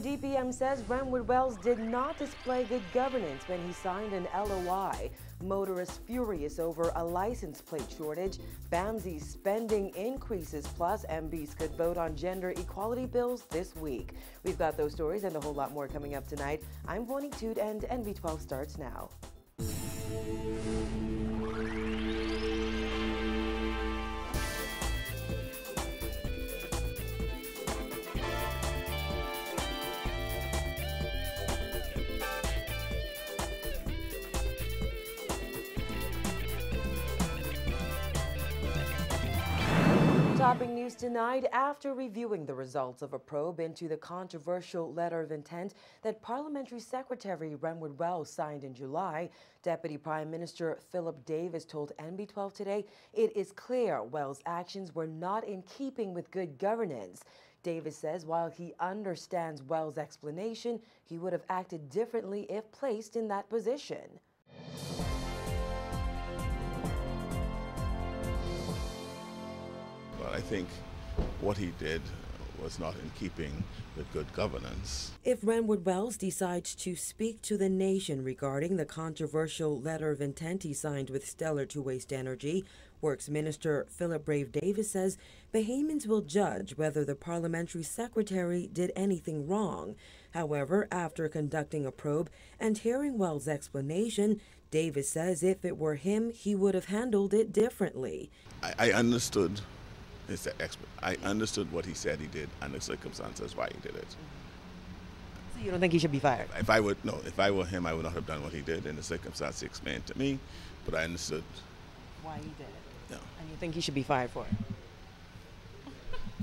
The DPM says Renwood Wells did not display good governance when he signed an LOI. Motorists furious over a license plate shortage. Bamsey's spending increases, plus MBs could vote on gender equality bills this week. We've got those stories and a whole lot more coming up tonight. I'm Bonnie Toot and NV12 starts now. Topping news tonight, after reviewing the results of a probe into the controversial letter of intent that Parliamentary Secretary Renwood Wells signed in July, Deputy Prime Minister Philip Davis told NB12 today it is clear Wells' actions were not in keeping with good governance. Davis says while he understands Wells' explanation, he would have acted differently if placed in that position. But I think what he did was not in keeping with good governance. If Renwood Wells decides to speak to the nation regarding the controversial letter of intent he signed with Stellar to Waste Energy, Works Minister Philip Brave Davis says Bahamians will judge whether the parliamentary secretary did anything wrong. However, after conducting a probe and hearing Wells' explanation, Davis says if it were him, he would have handled it differently. I understood what he said he did and the circumstances why he did it. So you don't think he should be fired? If I were him, I would not have done what he did in the circumstances he explained to me, but I understood why he did it. Yeah. And you think he should be fired for it?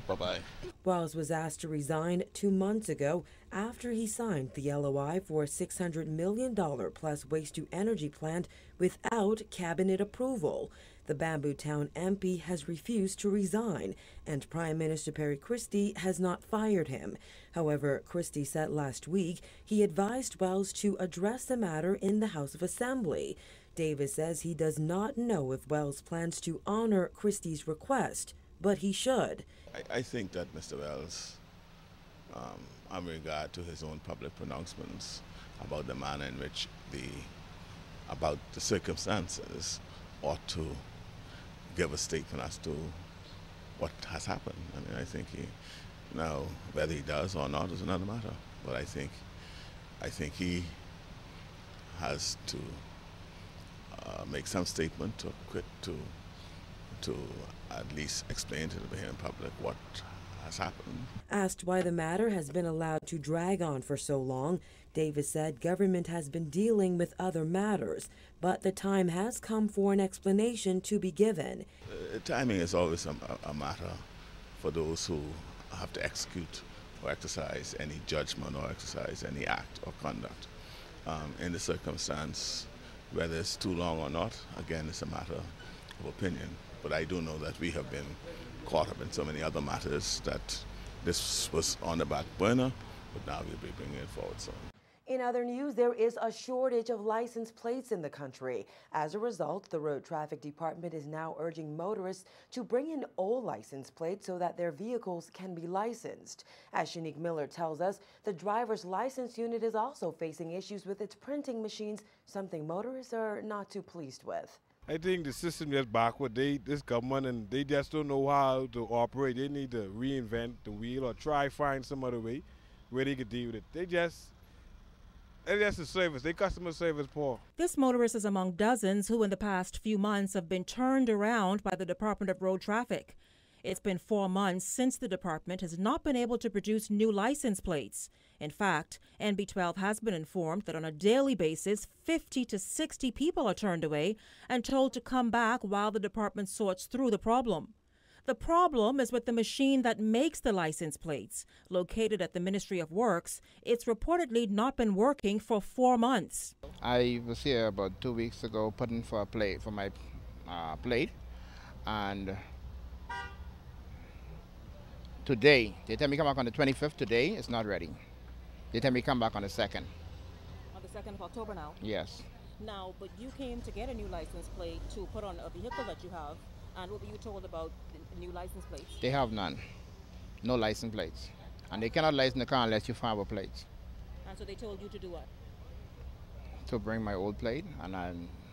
Bye-bye. Wells was asked to resign 2 months ago after he signed the LOI for a $600 million plus waste-to-energy plant without cabinet approval. The Bamboo Town MP has refused to resign, and Prime Minister Perry Christie has not fired him. However, Christie said last week he advised Wells to address the matter in the House of Assembly. Davis says he does not know if Wells plans to honor Christie's request, but he should. I think that Mr. Wells, in regard to his own public pronouncements about the manner in which about the circumstances, ought to give a statement as to what has happened. I mean, I think now whether he does or not is another matter. But I think he has to make some statement to at least explain to the Bahamian public what has happened. Asked why the matter has been allowed to drag on for so long, Davis said government has been dealing with other matters, but the time has come for an explanation to be given. Timing is always a matter for those who have to execute or exercise any judgment or exercise any act or conduct. In the circumstance, whether it's too long or not, again, it's a matter of opinion. But I do know that we have been caught up in so many other matters that this was on the back burner, but now we'll be bringing it forward soon. In other news, there is a shortage of license plates in the country. As a result, the Road Traffic Department is now urging motorists to bring in old license plates so that their vehicles can be licensed. As Shanique Miller tells us, the driver's license unit is also facing issues with its printing machines, something motorists are not too pleased with. I think the system is backward. This government, and they just don't know how to operate. They need to reinvent the wheel or try find some other way where they could deal with it. It's just the service. They customer service poor. This motorist is among dozens who in the past few months have been turned around by the Department of Road Traffic. It's been 4 months since the department has not been able to produce new license plates. In fact, NB12 has been informed that on a daily basis, 50 to 60 people are turned away and told to come back while the department sorts through the problem. The problem is with the machine that makes the license plates. Located at the Ministry of Works, it's reportedly not been working for 4 months. I was here about 2 weeks ago putting for my plate, and today, they tell me come back on the 25th today, it's not ready. They tell me come back on the 2nd. On the 2nd of October now? Yes. Now, but you came to get a new license plate to put on a vehicle that you have, and what were you told about the new license plates? They have none. No license plates. And they cannot license the car unless you have a plate. And so they told you to do what? To bring my old plate, and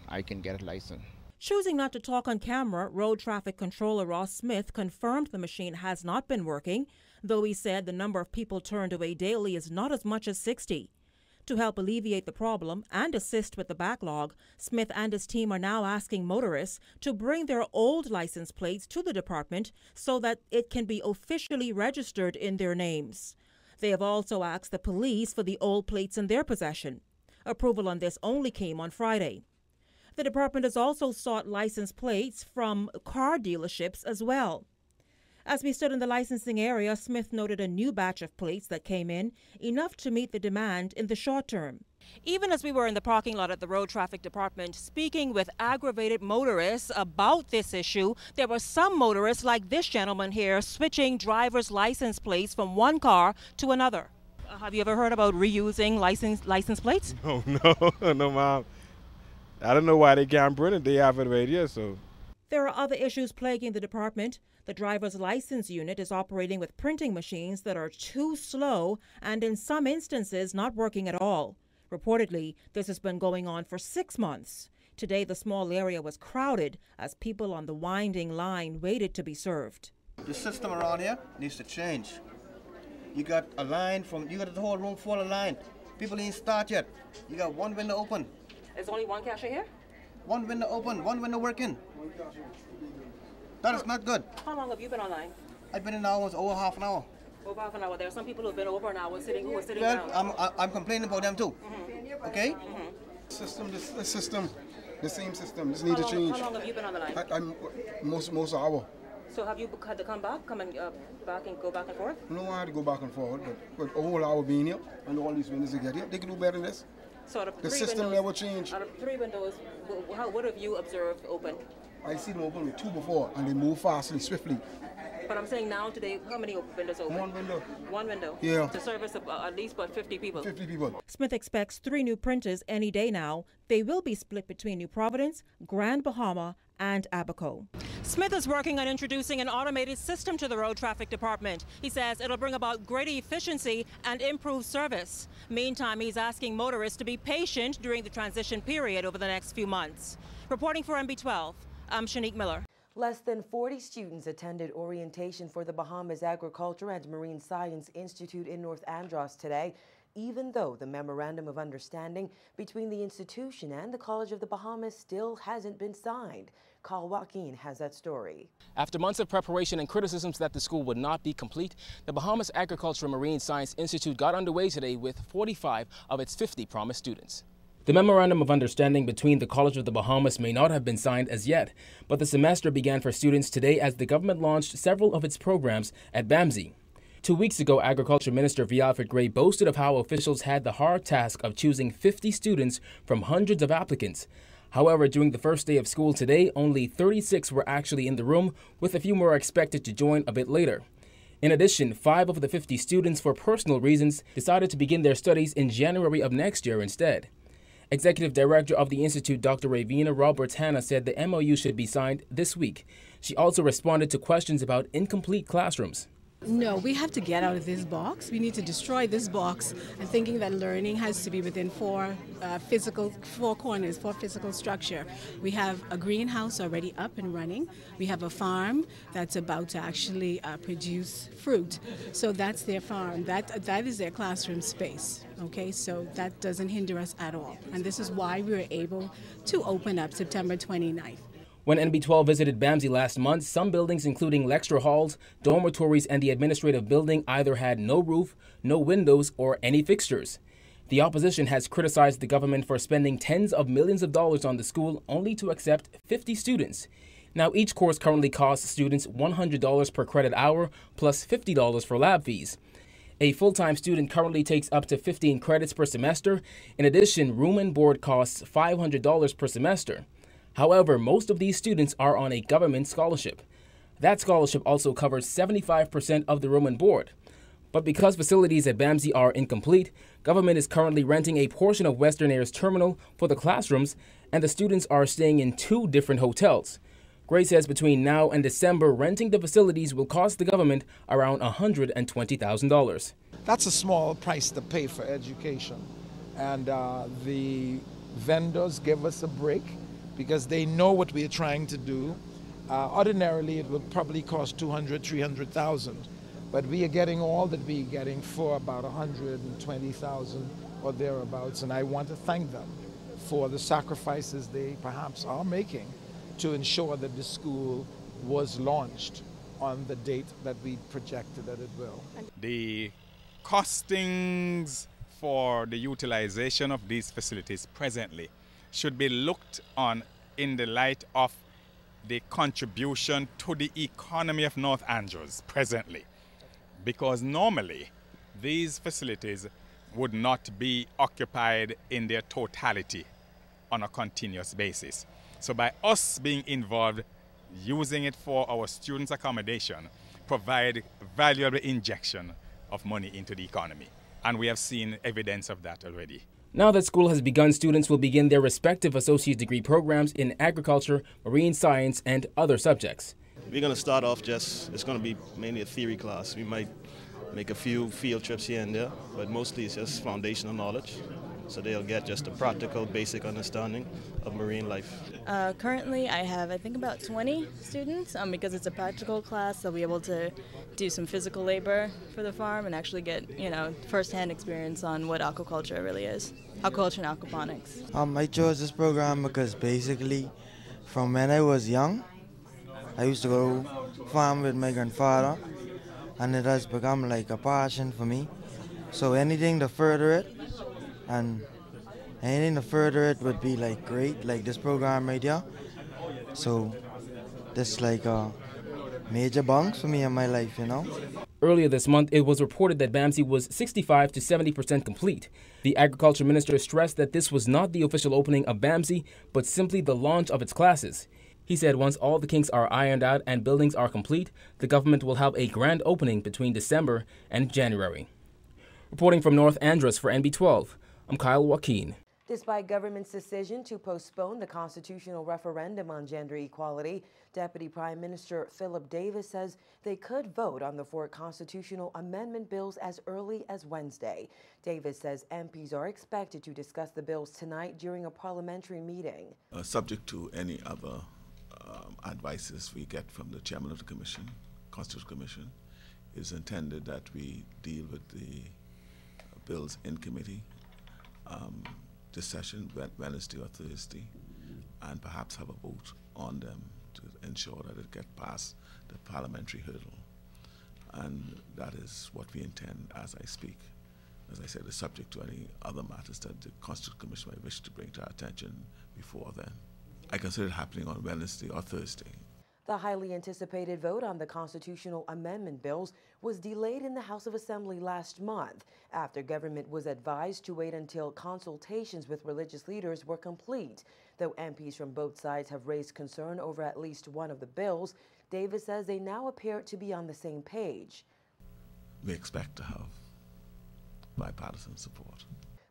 I can get a license. Choosing not to talk on camera, Road Traffic Controller Ross Smith confirmed the machine has not been working, though he said the number of people turned away daily is not as much as 60. To help alleviate the problem and assist with the backlog, Smith and his team are now asking motorists to bring their old license plates to the department so that it can be officially registered in their names. They have also asked the police for the old plates in their possession. Approval on this only came on Friday. The department has also sought license plates from car dealerships as well. As we stood in the licensing area, Smith noted a new batch of plates that came in, enough to meet the demand in the short term. Even as we were in the parking lot at the Road Traffic Department speaking with aggravated motorists about this issue, there were some motorists like this gentleman here switching driver's license plates from one car to another. Have you ever heard about reusing license plates? No, ma'am. I don't know why they can't bring it. They have it right here, so. There are other issues plaguing the department. The driver's license unit is operating with printing machines that are too slow and in some instances not working at all. Reportedly, this has been going on for 6 months. Today, the small area was crowded as people on the winding line waited to be served. The system around here needs to change. You got a line you got the whole room full of line. People ain't start yet. You got one window open. There's only one cashier here? One window open, one window working. That is not good. How long have you been online? I've been in now almost over half an hour. Over half an hour. There are some people who have been over an hour who are sitting well, down. I'm complaining about them too. Okay? The system, the same system. This need to change. How long have you been on the line? I'm most hour. So have you had to come back, back and go back and forth? No, I had to go back and forward, but a whole hour being here and all these windows to get here, they can do better than this. So out of the three system windows, never changed. Out of 3 windows, what have you observed open? I see them open with 2 before, and they move fastly, swiftly. But I'm saying now today, how many windows open? One window. One window? Yeah. To service at least about 50 people? 50 people. Smith expects 3 new printers any day now. They will be split between New Providence, Grand Bahama, and Abaco. Smith is working on introducing an automated system to the Road Traffic Department. He says it'll bring about greater efficiency and improved service. Meantime, he's asking motorists to be patient during the transition period over the next few months. Reporting for MB12, I'm Shanique Miller. Less than 40 students attended orientation for the Bahamas Agriculture and Marine Science Institute in North Andros today, even though the Memorandum of Understanding between the institution and the College of the Bahamas still hasn't been signed. Carl Joaquin has that story. After months of preparation and criticisms that the school would not be complete, the Bahamas Agriculture and Marine Science Institute got underway today with 45 of its 50 promised students. The Memorandum of Understanding between the College of the Bahamas may not have been signed as yet, but the semester began for students today as the government launched several of its programs at Bamsey. 2 weeks ago, Agriculture Minister V. Alfred Gray boasted of how officials had the hard task of choosing 50 students from hundreds of applicants. However, during the first day of school today, only 36 were actually in the room, with a few more expected to join a bit later. In addition, 5 of the 50 students, for personal reasons, decided to begin their studies in January of next year instead. Executive Director of the Institute, Dr. Ravina Roberts-Hanna, said the MOU should be signed this week. She also responded to questions about incomplete classrooms. No, we have to get out of this box. We need to destroy this box and thinking that learning has to be within four corners, 4 physical structure. We have a greenhouse already up and running. We have a farm that's about to actually produce fruit. So that's their farm. That is their classroom space. Okay, so that doesn't hinder us at all. And this is why we were able to open up September 29th. When NB12 visited Bamsey last month, some buildings, including lecture halls, dormitories, and the administrative building, either had no roof, no windows, or any fixtures. The opposition has criticized the government for spending tens of millions of dollars on the school only to accept 50 students. Now, each course currently costs students $100 per credit hour plus $50 for lab fees. A full-time student currently takes up to 15 credits per semester. In addition, room and board costs $500 per semester. However, most of these students are on a government scholarship. That scholarship also covers 75% of the room and board. But because facilities at Bamsey are incomplete, government is currently renting a portion of Western Air's terminal for the classrooms, and the students are staying in 2 different hotels. Gray says between now and December, renting the facilities will cost the government around $120,000. That's a small price to pay for education. And the vendors give us a break because they know what we are trying to do. Ordinarily, it would probably cost $200,000, $300,000, but we are getting all that we are getting for about $120,000 or thereabouts. And I want to thank them for the sacrifices they perhaps are making to ensure that the school was launched on the date that we projected that it will. The costings for the utilization of these facilities presently should be looked on in the light of the contribution to the economy of North Andros presently, because normally these facilities would not be occupied in their totality on a continuous basis. So by us being involved, using it for our students' accommodation, provide valuable injection of money into the economy. And we have seen evidence of that already. Now that school has begun, students will begin their respective associate degree programs in agriculture, marine science, and other subjects. We're going to start off it's going to be mainly a theory class. We might make a few field trips here and there, but mostly it's just foundational knowledge. So they'll get just a practical, basic understanding of marine life. Currently, I have, I think, about 20 students because it's a practical class. They'll be able to do some physical labor for the farm and actually get, first-hand experience on what aquaculture really is, aquaculture and aquaponics. I chose this program because basically, from when I was young, I used to go farm with my grandfather, and it has become like a passion for me. So anything to further it, and anything to further it would be like great, like this program right here. So this like a major bump for me in my life, Earlier this month, it was reported that Bamsey was 65 to 70% complete. The agriculture minister stressed that this was not the official opening of Bamsey, but simply the launch of its classes. He said once all the kinks are ironed out and buildings are complete, the government will have a grand opening between December and January. Reporting from North Andros for NB12, I'm Kyle Joaquin. Despite government's decision to postpone the constitutional referendum on gender equality, Deputy Prime Minister Philip Davis says they could vote on the 4 constitutional amendment bills as early as Wednesday. Davis says MPs are expected to discuss the bills tonight during a parliamentary meeting. Subject to any other advices we get from the chairman of the commission, Constitutional Commission, it is intended that we deal with the bills in committee this session, Wednesday or Thursday, and perhaps have a vote on them to ensure that it gets past the parliamentary hurdle. And that is what we intend as I speak. As I said, it's subject to any other matters that the Constitutional Commission might wish to bring to our attention before then. I consider it happening on Wednesday or Thursday. The highly anticipated vote on the constitutional amendment bills was delayed in the House of Assembly last month after government was advised to wait until consultations with religious leaders were complete. Though MPs from both sides have raised concern over at least one of the bills, Davis says they now appear to be on the same page. We expect to have bipartisan support.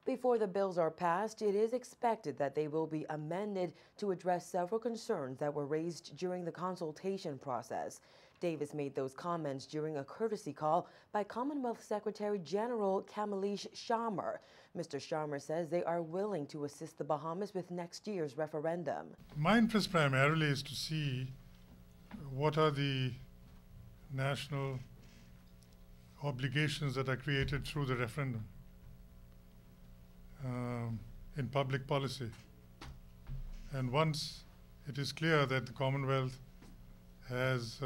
Before the bills are passed, it is expected that they will be amended to address several concerns that were raised during the consultation process. Davis made those comments during a courtesy call by Commonwealth Secretary General Kamalesh Sharma. Mr. Sharma says they are willing to assist the Bahamas with next year's referendum. My interest primarily is to see what are the national obligations that are created through the referendum. In public policy. And once it is clear that the Commonwealth has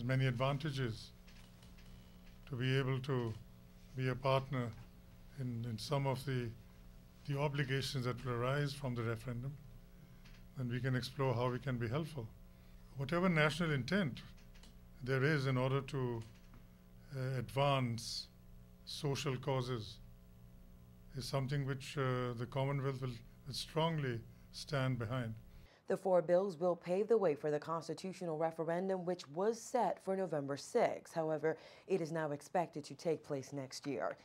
many advantages to be able to be a partner in some of the obligations that will arise from the referendum, then we can explore how we can be helpful. Whatever national intent there is in order to advance social causes is something which the Commonwealth will strongly stand behind. The 4 bills will pave the way for the constitutional referendum, which was set for November 6. However, it is now expected to take place next year.